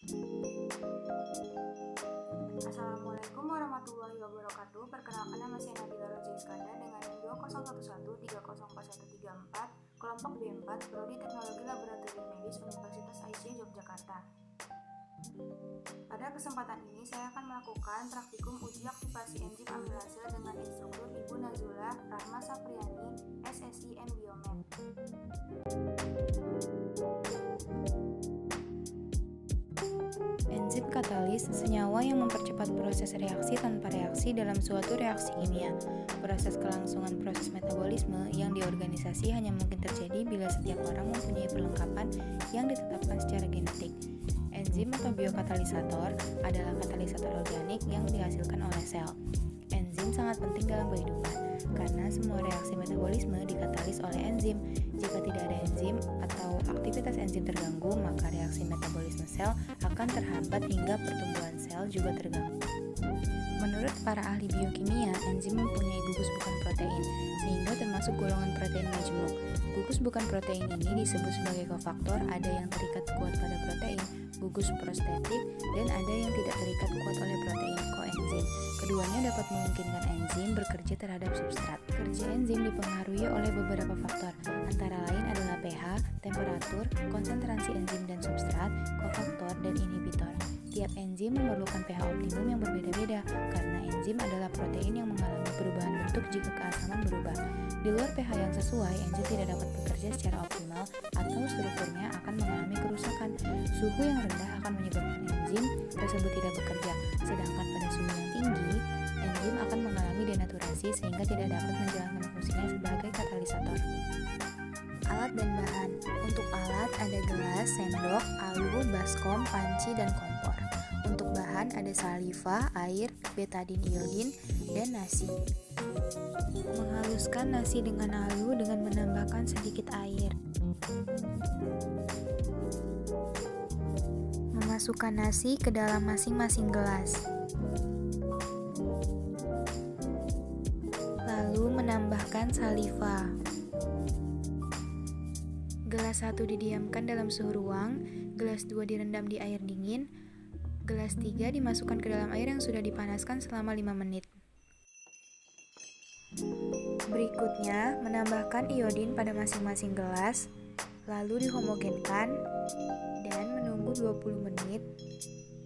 Assalamualaikum warahmatullahi wabarakatuh. Perkenalkan, nama saya Nabila Roja Iskandar dengan NIM 2011301434, kelompok B4, Prodi Teknologi Laboratorium Medis Universitas Aisyah Yogyakarta. Pada kesempatan ini saya akan melakukan praktikum uji aktivasi enzim amilase dengan instruktur Ibu Nazula Rahma Sapriani, SSI M Biomed. Enzim katalis senyawa yang mempercepat proses reaksi tanpa reaksi dalam suatu reaksi kimia. Proses kelangsungan proses metabolisme yang di organisasi hanya mungkin terjadi bila setiap orang mempunyai perlengkapan yang ditetapkan secara genetik. Enzim atau biokatalisator adalah katalisator organik yang dihasilkan oleh sel. Enzim sangat penting dalam kehidupan karena semua reaksi metabolisme dikatalis oleh enzim. Jika tidak ada enzim atau aktivitas enzim terganggu, maka reaksi metabolisme sel akan terhambat hingga pertumbuhan sel juga terganggu. Menurut para ahli biokimia, enzim mempunyai gugus bukan protein, sehingga termasuk golongan protein majemuk. Gugus bukan protein ini disebut sebagai kofaktor, ada yang terikat kuat pada protein, gugus prostetik, dan ada yang tidak terikat kuat oleh protein, koenzim. Keduanya dapat memungkinkan enzim bekerja terhadap substrat. Kerja enzim dipengaruhi oleh beberapa faktor, antara lain adalah pH, temperatur, konsentrasi enzim dan substrat, kofaktor, dan inhibitor. Tiap enzim memerlukan pH optimum yang berbeda-beda, karena enzim adalah protein yang mengalami perubahan bentuk jika keasaman berubah. Di luar pH yang sesuai, enzim tidak dapat bekerja secara optimal atau strukturnya akan mengalami kerusakan. Suhu yang rendah akan menyebabkan enzim tersebut tidak bekerja, sedangkan pada suhu yang tinggi, enzim akan mengalami denaturasi sehingga tidak dapat menjalankan fungsinya sebagai katalisator. Alat dan bahan. Untuk alat ada gelas, sendok, alu, baskom, panci, dan kompor. Untuk bahan ada saliva, air, betadin iodin, dan nasi. Menghaluskan nasi dengan alu dengan menambahkan sedikit air. Memasukkan nasi ke dalam masing-masing gelas. Lalu menambahkan saliva. Gelas 1 didiamkan dalam suhu ruang, gelas 2 direndam di air dingin, gelas 3 dimasukkan ke dalam air yang sudah dipanaskan selama 5 menit. Berikutnya, menambahkan iodin pada masing-masing gelas, lalu dihomogenkan dan menunggu 20 menit,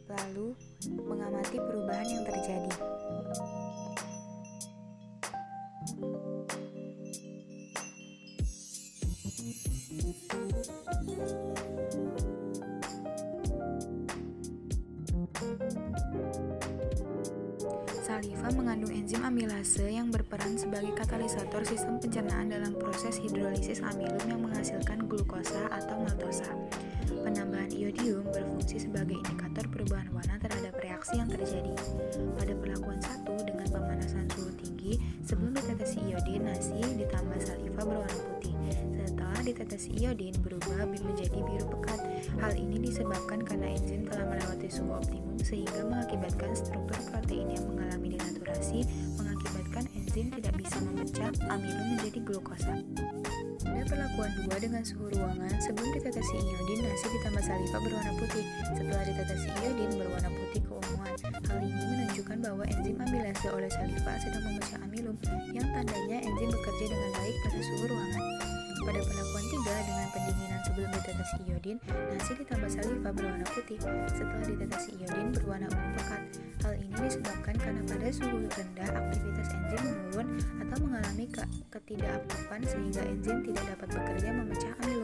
lalu mengamati perubahan yang terjadi. Saliva mengandung enzim amilase yang berperan sebagai katalisator sistem pencernaan dalam proses hidrolisis amilum yang menghasilkan glukosa atau maltosa. Penambahan iodium berfungsi sebagai indikator perubahan warna terhadap reaksi yang terjadi. Pada perlakuan 1 dengan pemanasan suhu tinggi, sebelum ditetesi iodin, nasi ditambah saliva berwarna putih. Setelah ditetesi iodin berubah menjadi biru pekat. Hal ini disebabkan karena enzim telah melewati suhu optimum sehingga mengakibatkan struktur protein yang mengalami denaturasi, mengakibatkan enzim tidak bisa memecah amilum menjadi glukosa. Pada perlakuan 2 dengan suhu ruangan, sebelum ditetesi iodin, nasi ditambah saliva berwarna putih. Setelah ditetesi iodin berwarna putih keunguan. Hal ini menunjukkan bahwa enzim amilase oleh saliva sedang memecah amilum, yang tandanya enzim bekerja dengan baik pada suhu ruangan. Pada perlakuan 3 dengan pendinginan sebelum ditetesi iodin, nasi ditambah saliva berwarna putih. Setelah ditetesi iodin berwarna ungu pekat. Hal ini disebabkan karena pada suhu rendah aktivitas enzim menurun atau mengalami ketidakaktifan sehingga enzim tidak dapat bekerja memecah amilum.